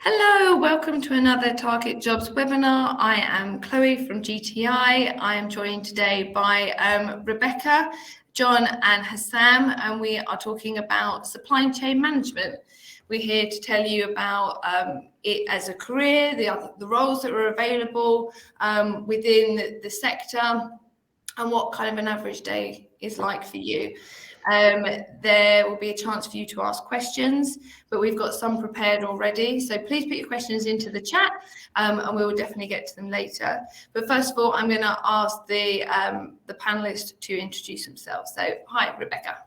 Hello, welcome to another Target Jobs webinar. I am Chloe from GTI. I am joined today by Rebecca, John and Hassam, and we are talking about supply chain management. We're here to tell you about it as a career, the roles that are available within the sector, and what kind of an average day is like for you. There will be a chance for you to ask questions, but we've got some prepared already. So please put your questions into the chat and we will definitely get to them later. But first of all, I'm going to ask the panelists to introduce themselves. So hi, Rebecca.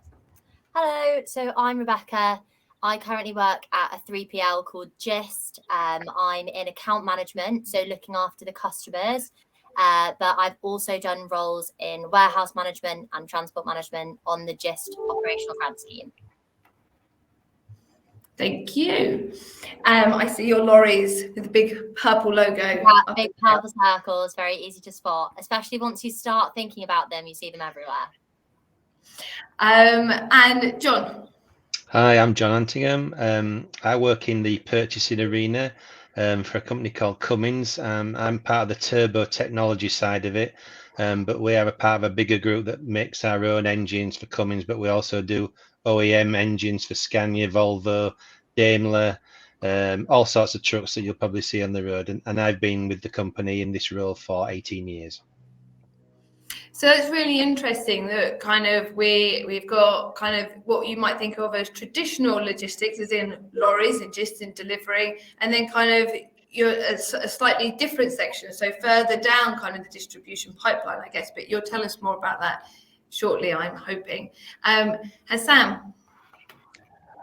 Hello, so I'm Rebecca. I currently work at a 3PL called Gist. I'm in account management, so looking after the customers. But I've also done roles in warehouse management and transport management on the Gist operational grad scheme. Thank you. I see your lorries with the big purple logo. Yeah, big purple circles, very easy to spot, especially once you start thinking about them, you see them everywhere. And John. Hi, I'm John Antingham. I work in the purchasing arena for a company called Cummins. I'm part of the turbo technology side of it, but we are a part of a bigger group that makes our own engines for Cummins, but we also do OEM engines for Scania, Volvo, Daimler, all sorts of trucks that you'll probably see on the road. And I've been with the company in this role for 18 years. So it's really interesting that kind of we've got kind of what you might think of as traditional logistics, as in lorries and just in delivering, and then kind of a slightly different section. So further down kind of the distribution pipeline, I guess, but you'll tell us more about that shortly, I'm hoping. Hassam.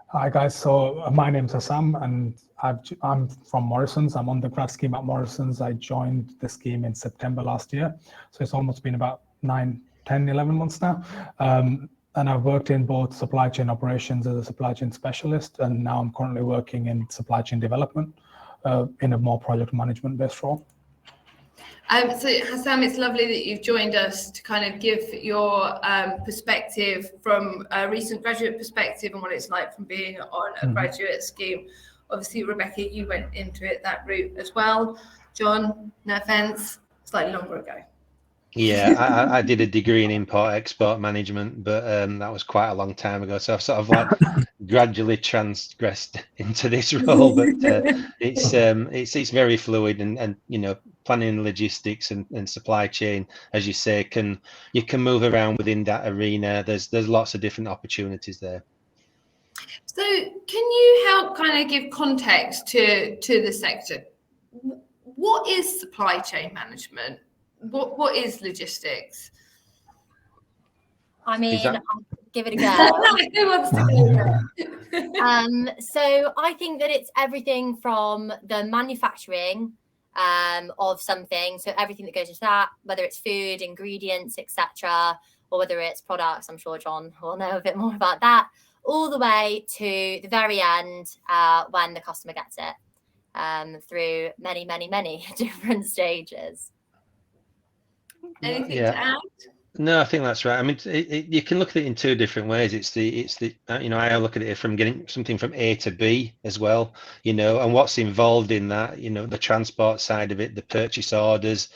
Hi guys, so my name's Hassam and I'm from Morrison's. I'm on the grad scheme at Morrison's. I joined the scheme in September last year. So it's almost been about 9, 10, 11 months now. And I've worked in both supply chain operations as a supply chain specialist, and now I'm currently working in supply chain development in a more project management based role. So Hassam, it's lovely that you've joined us to kind of give your perspective from a recent graduate perspective and what it's like from being on a graduate scheme. Obviously, Rebecca, you went into that route as well. John, no offence, slightly longer ago. Yeah, I did a degree in import-export management, but that was quite a long time ago. So I've sort of like gradually transgressed into this role. But it's very fluid, and you know, planning and logistics and supply chain, as you say, you can move around within that arena. There's lots of different opportunities there. So can you help kind of give context to the sector? What is supply chain management? What is logistics? I mean, I'll give it a go. Who wants to go? So I think that it's everything from the manufacturing of something, so everything that goes into that, whether it's food, ingredients, etc., or whether it's products. I'm sure John will know a bit more about that, all the way to the very end when the customer gets it, through many, many, many different stages. Anything to add? No, I think that's right. I mean, you can look at it in two different ways. It's the you know, I look at it from getting something from A to B as well, you know, and what's involved in that, you know, the transport side of it, the purchase orders,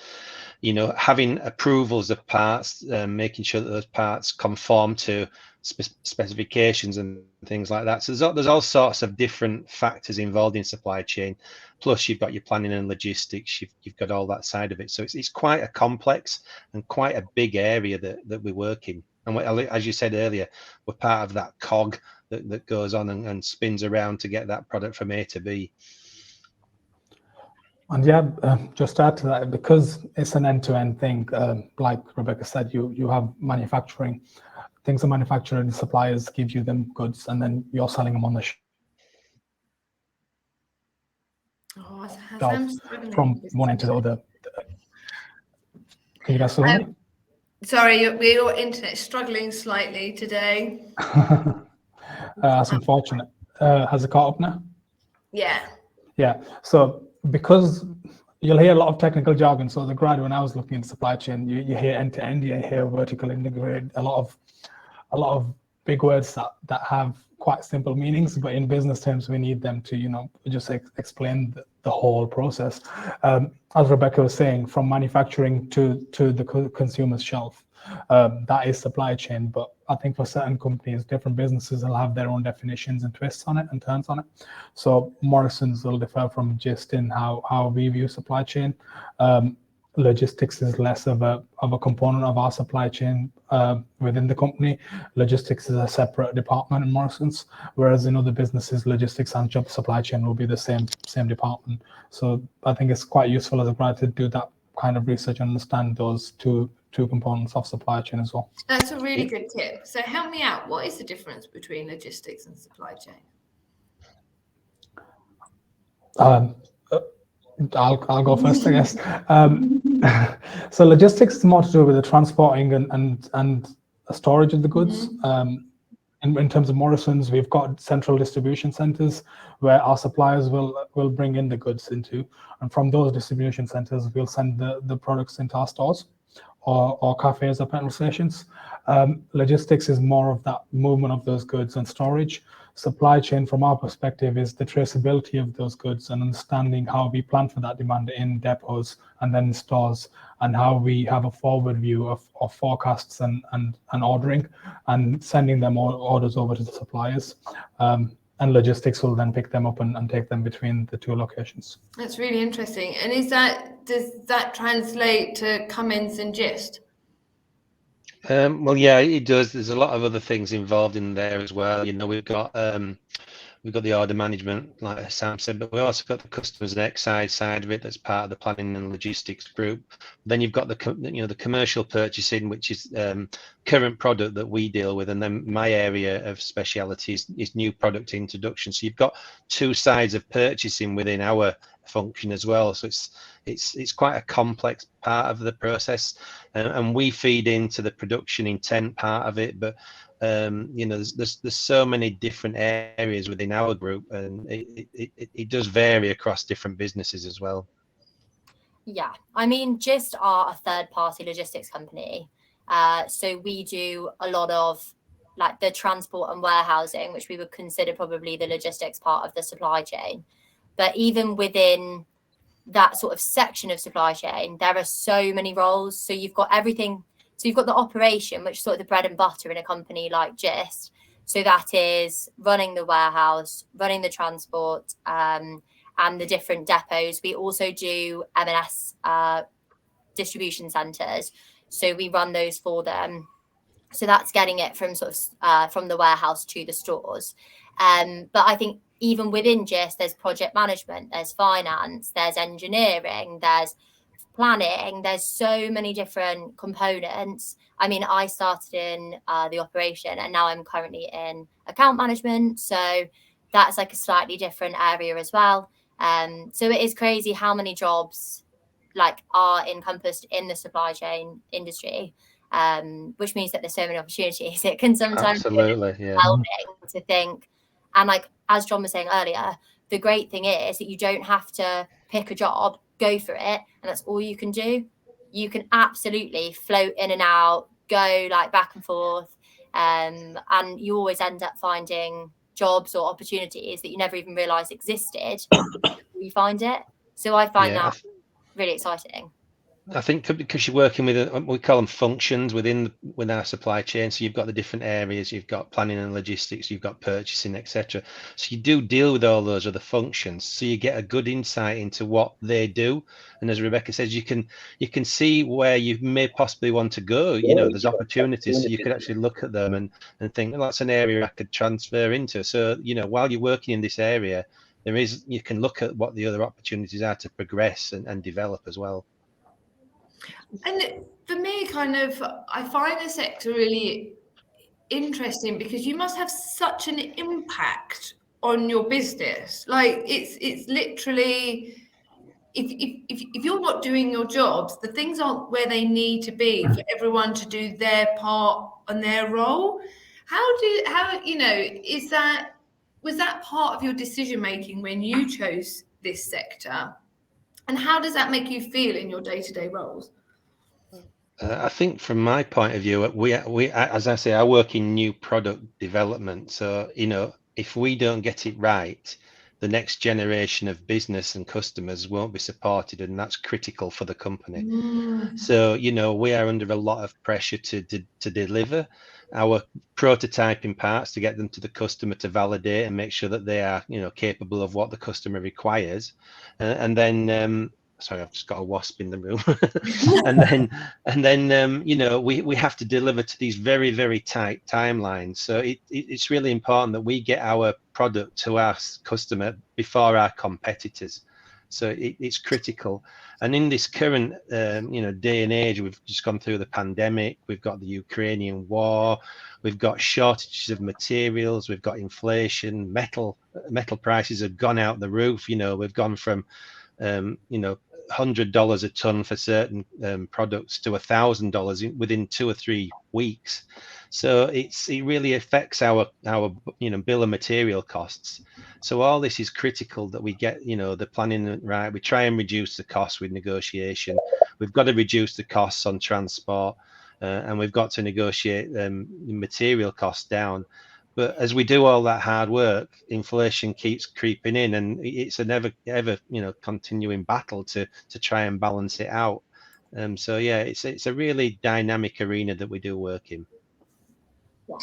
you know, having approvals of parts, making sure that those parts conform to specifications and things like that. So there's all sorts of different factors involved in supply chain. Plus, you've got your planning and logistics. You've got all that side of it. So it's quite a complex and quite a big area that we work in. And as you said earlier, we're part of that cog that goes on and spins around to get that product from A to B. And yeah, just to add to that, because it's an end-to-end thing, like Rebecca said, you have manufacturing. Things are manufactured and suppliers give you them goods, and then you're selling them on the shelf from one end to the other. Can you guys still hear me? Sorry, your internet is struggling slightly today. That's unfortunate. Has it caught up now? Yeah. Yeah. So because you'll hear a lot of technical jargon. So as a grad, when I was looking at supply chain, you hear end to end, you hear vertical integrated, a lot of big words that have quite simple meanings, but in business terms, we need them to, just explain the whole process. As Rebecca was saying, from manufacturing to the consumer's shelf, that is supply chain. But I think for certain companies, different businesses will have their own definitions and twists on it and turns on it. So Morrison's will differ from Gist in how we view supply chain. Logistics is less of a component of our supply chain within the company. Logistics is a separate department in Morrison's, whereas in other businesses, logistics and job supply chain will be the same department. So I think it's quite useful as a grad to do that kind of research and understand those two components of supply chain as well. That's a really good tip. So help me out. What is the difference between logistics and supply chain? I'll go first, I guess. So logistics is more to do with the transporting and storage of the goods. In terms of Morrison's, we've got central distribution centers where our suppliers will bring in the goods into, and from those distribution centers, we'll send the products into our stores or cafes or petrol stations. Logistics is more of that movement of those goods and storage. Supply chain, from our perspective, is the traceability of those goods and understanding how we plan for that demand in depots and then in stores, and how we have a forward view of forecasts and ordering and sending them orders over to the suppliers. And logistics will then pick them up and take them between the two locations. That's really interesting. And does that translate to Cummins and Gist? Well, yeah, it does. There's a lot of other things involved in there as well. We've got the order management, like Sam said, but we also got the customers and excise side of it. That's part of the planning and logistics group. Then you've got the commercial purchasing, which is current product that we deal with, and then my area of speciality is new product introduction. So you've got two sides of purchasing within our function as well. So it's quite a complex part of the process, and we feed into the production intent part of it. But there's so many different areas within our group, and it does vary across different businesses as well. Yeah, I mean, Gist are a third-party logistics company, so we do a lot of like the transport and warehousing, which we would consider probably the logistics part of the supply chain. But even within that sort of section of supply chain, there are so many roles. So you've got everything. So you've got the operation, which is sort of the bread and butter in a company like Gist. So that is running the warehouse, running the transport, and the different depots. We also do M&S distribution centres. So we run those for them. So that's getting it from from the warehouse to the stores. But I think even within Gist, there's project management, there's finance, there's engineering, there's planning. There's so many different components. I mean, I started in the operation, and now I'm currently in account management. So that's like a slightly different area as well. So it is crazy how many jobs are encompassed in the supply chain industry, which means that there's so many opportunities. It can sometimes be overwhelming to think. And as John was saying earlier, the great thing is that you don't have to pick a job, go for it, and that's all you can do. You can absolutely float in and out, go back and forth, and you always end up finding jobs or opportunities that you never even realised existed. You find it. So I find that really exciting. I think because you're working with we call them functions within our supply chain. So you've got the different areas, you've got planning and logistics, you've got purchasing, etc. So you do deal with all those other functions. So you get a good insight into what they do. And as Rebecca says, you can see where you may possibly want to go. There's opportunities, so you could actually look at them and think, well, that's an area I could transfer into. So while you're working in this area, you can look at what the other opportunities are to progress and develop as well. And for me, I find the sector really interesting because you must have such an impact on your business. It's literally, if you're not doing your jobs, the things aren't where they need to be for everyone to do their part and their role. Was that part of your decision making when you chose this sector? And how does that make you feel in your day-to-day roles? I think from my point of view, we as I say, I work in new product development. So, if we don't get it right, the next generation of business and customers won't be supported, and that's critical for the company. So, we are under a lot of pressure to deliver our prototyping parts, to get them to the customer to validate and make sure that they are, capable of what the customer requires. And then, sorry, I've just got a wasp in the room. and then, we have to deliver to these very, very tight timelines. So it's really important that we get our product to our customer before our competitors. So it's critical. And in this current, day and age, we've just gone through the pandemic. We've got the Ukrainian war. We've got shortages of materials. We've got inflation. Metal prices have gone out the roof. We've gone from, $100 a ton for certain products to $1,000 within 2 or 3 weeks. So it really affects our bill of material costs. So all this is critical, that we get the planning right. We try and reduce the costs with negotiation. We've got to reduce the costs on transport, and we've got to negotiate material costs down. But as we do all that hard work, inflation keeps creeping in, and it's a never ever continuing battle to try and balance it out. So yeah, it's a really dynamic arena that we do work in. Yeah,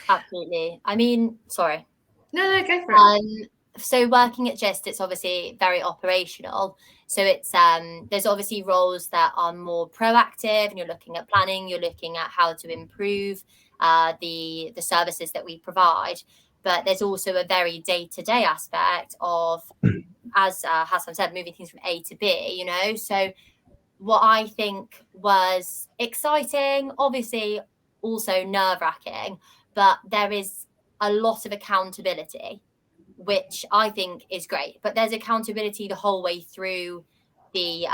absolutely. I mean, sorry. No, go for it. So working at Gist, it's obviously very operational. So it's there's obviously roles that are more proactive, and you're looking at planning, you're looking at how to improve the services that we provide. But there's also a very day-to-day aspect of, as Hassan said, moving things from A to B. So what I think was exciting, obviously also nerve-wracking, but there is a lot of accountability, which I think is great. But there's accountability the whole way through the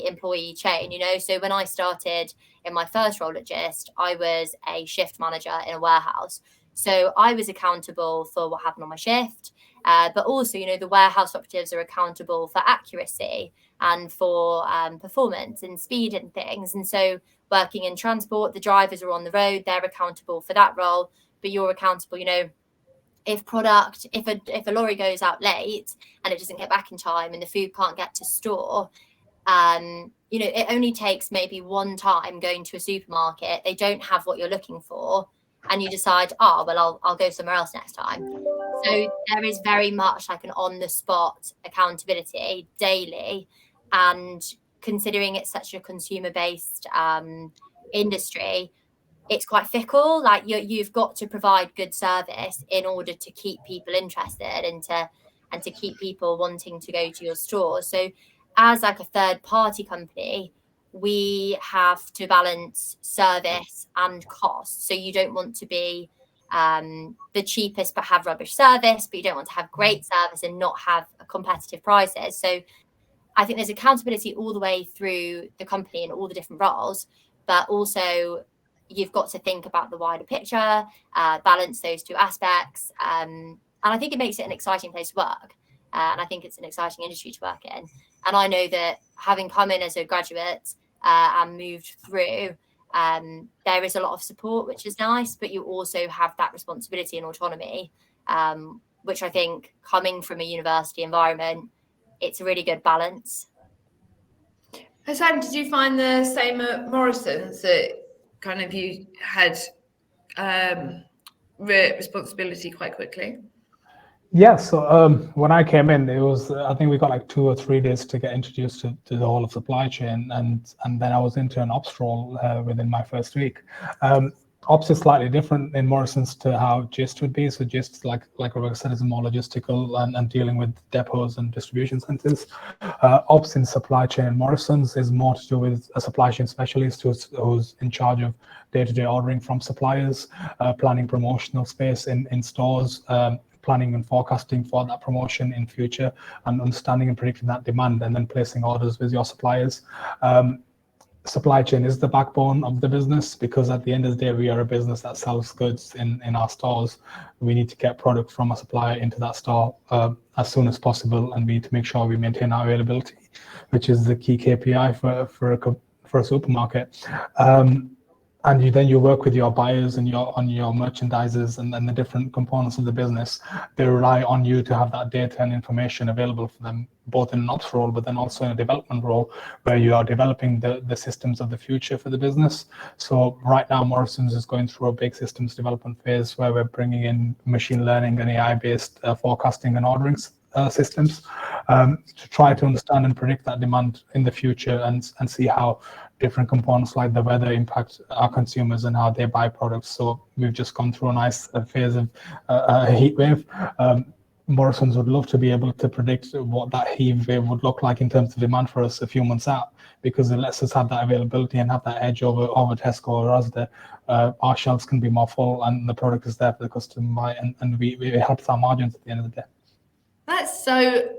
employee chain. So when I started in my first role at Gist, I was a shift manager in a warehouse. So I was accountable for what happened on my shift, but also the warehouse operatives are accountable for accuracy and for performance and speed and things. And so working in transport, the drivers are on the road, they're accountable for that role, but you're accountable if a lorry goes out late and it doesn't get back in time and the food can't get to store, it only takes maybe one time going to a supermarket, they don't have what you're looking for, and you decide, I'll go somewhere else next time. So there is very much like an on-the-spot accountability daily, and considering it's such a consumer-based industry, it's quite fickle. Like you've got to provide good service in order to keep people interested and to keep people wanting to go to your store. So as like a third party company, we have to balance service and cost. So you don't want to be the cheapest but have rubbish service, but you don't want to have great service and not have competitive prices. So I think there's accountability all the way through the company and all the different roles, but also you've got to think about the wider picture, balance those two aspects. And I think it makes it an exciting place to work. And I think it's an exciting industry to work in. And I know that having come in as a graduate and moved through, there is a lot of support, which is nice, but you also have that responsibility and autonomy, which I think coming from a university environment, it's a really good balance. Hassan, did you find the same at Morrison's, that kind of you had responsibility quite quickly? Yeah, so when I came in, it was, I think we got like 2 or 3 days to get introduced to the whole of supply chain, and then I was into an ops role within my first week. Ops is slightly different in Morrison's to how Gist would be. So Gist, like Rebecca said, is more logistical and dealing with depots and distribution centers. Ops in supply chain in Morrison's is more to do with a supply chain specialist who's in charge of day-to-day ordering from suppliers, planning promotional space in stores, planning and forecasting for that promotion in future, and understanding and predicting that demand, and then placing orders with your suppliers. Supply chain is the backbone of the business, because at the end of the day, we are a business that sells goods in our stores. We need to get product from a supplier into that store as soon as possible, and we need to make sure we maintain our availability, which is the key KPI for a supermarket. And you work with your buyers and your merchandisers and the different components of the business. They rely on you to have that data and information available for them, both in an ops role, but then also in a development role, where you are developing the systems of the future for the business. So right now, Morrisons is going through a big systems development phase where we're bringing in machine learning and AI-based forecasting and ordering systems to try to understand and predict that demand in the future and see how different components like the weather impact our consumers and how they buy products. So we've just gone through a nice phase of a heat wave. Morrisons would love to be able to predict what that heat wave would look like in terms of demand for us a few months out, because it lets us have that availability and have that edge over Tesco or Asda. Our shelves can be more full and the product is there for the customer to buy, and it helps our margins at the end of the day. That's so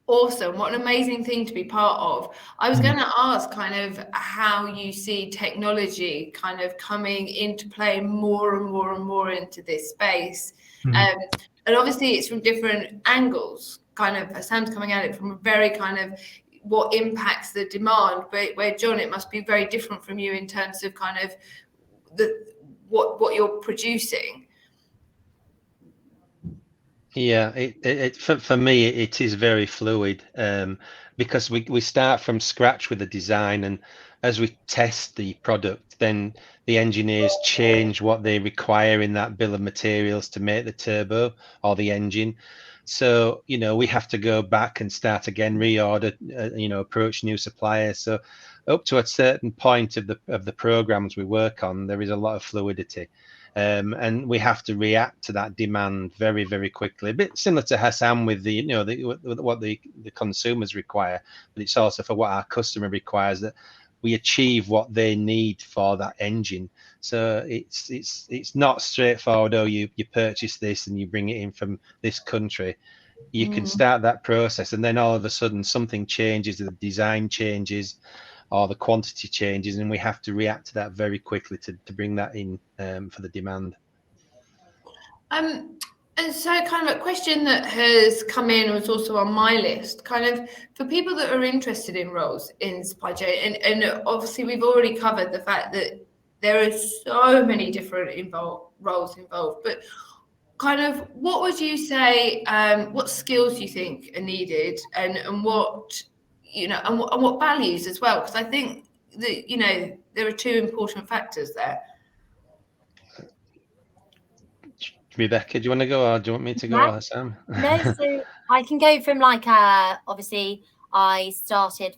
awesome. What an amazing thing to be part of. I was going to ask kind of how you see technology kind of coming into play more and more and more into this space. And obviously it's from different angles, kind of Sam's coming at it from a very kind of what impacts the demand, where John, it must be very different from you in terms of kind of what you're producing. Yeah, for me, it is very fluid, because we start from scratch with the design, and as we test the product, then the engineers change what they require in that bill of materials to make the turbo or the engine. So, we have to go back and start again, reorder, approach new suppliers. So up to a certain point of the programs we work on, there is a lot of fluidity. And we have to react to that demand very, very quickly. A bit similar to Hassan with what the consumers require, but it's also for what our customer requires, that we achieve what they need for that engine. So it's not straightforward. Oh, you purchase this and you bring it in from this country. You can start that process, and then all of a sudden something changes, the design changes, or the quantity changes, and we have to react to that very quickly to bring that in for the demand. And so kind of a question that has come in was also on my list, kind of for people that are interested in roles in supply chain, and obviously we've already covered the fact that there are so many different roles involved, but kind of what would you say, what skills do you think are needed, and what, and what values as well? Because I think that, there are two important factors there. Rebecca, do you want to go, or do you want me to go, Sam? No, so I can go from obviously I started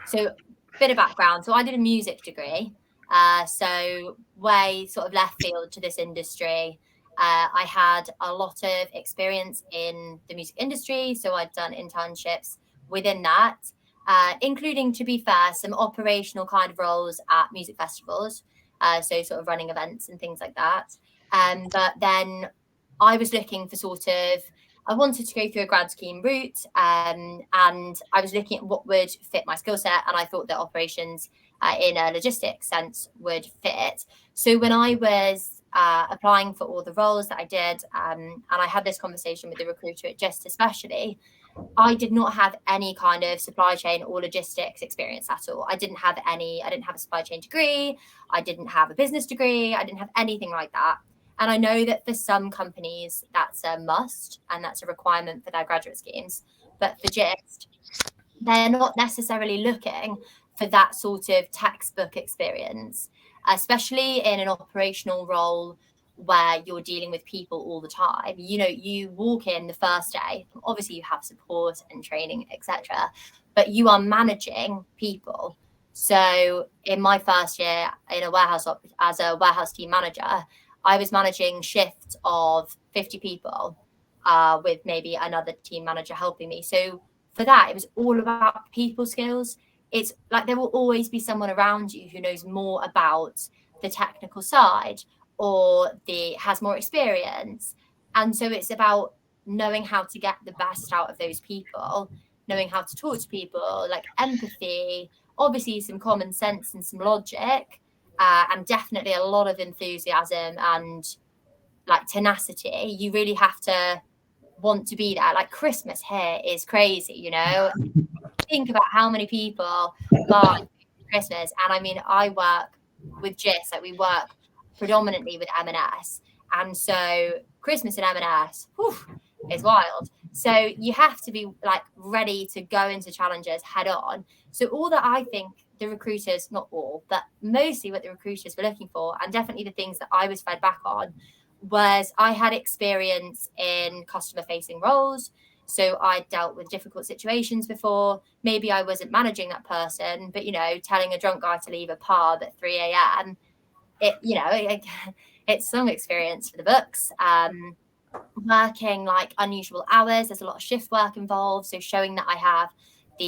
so bit of background. So I did a music degree, so way sort of left field to this industry. I had a lot of experience in the music industry, so I'd done internships within that, including, to be fair, some operational kind of roles at music festivals, so sort of running events and things like that. But then I was looking for I wanted to go through a grad scheme route, and I was looking at what would fit my skill set, and I thought that operations in a logistics sense would fit. So when I was applying for all the roles that I did, and I had this conversation with the recruiter at Just Especially, I did not have any kind of supply chain or logistics experience at all. I didn't have a supply chain degree. I didn't have a business degree. I didn't have anything like that. And I know that for some companies, that's a must and that's a requirement for their graduate schemes. But for Gist, they're not necessarily looking for that sort of textbook experience, especially in an operational role where you're dealing with people all the time. You walk in the first day, obviously you have support and training, etc., but you are managing people. So in my first year in a warehouse as a warehouse team manager, I was managing shifts of 50 people with maybe another team manager helping me. So for that, it was all about people skills. It's like there will always be someone around you who knows more about the technical side or has more experience. And so it's about knowing how to get the best out of those people, knowing how to talk to people, like empathy, obviously some common sense and some logic, and definitely a lot of enthusiasm and like tenacity. You really have to want to be there. Like Christmas here is crazy, Think about how many people buy Christmas. And I mean, I work with GIS, like we work predominantly with M&S, and so Christmas in M&S is wild. So you have to be like ready to go into challenges head on. So all that I think the recruiters, not all, but mostly what the recruiters were looking for, and definitely the things that I was fed back on, was I had experience in customer facing roles. So I dealt with difficult situations before. Maybe I wasn't managing that person, but, you know, telling a drunk guy to leave a pub at 3 a.m., it's some experience for the books. Working like unusual hours, there's a lot of shift work involved. So showing that I have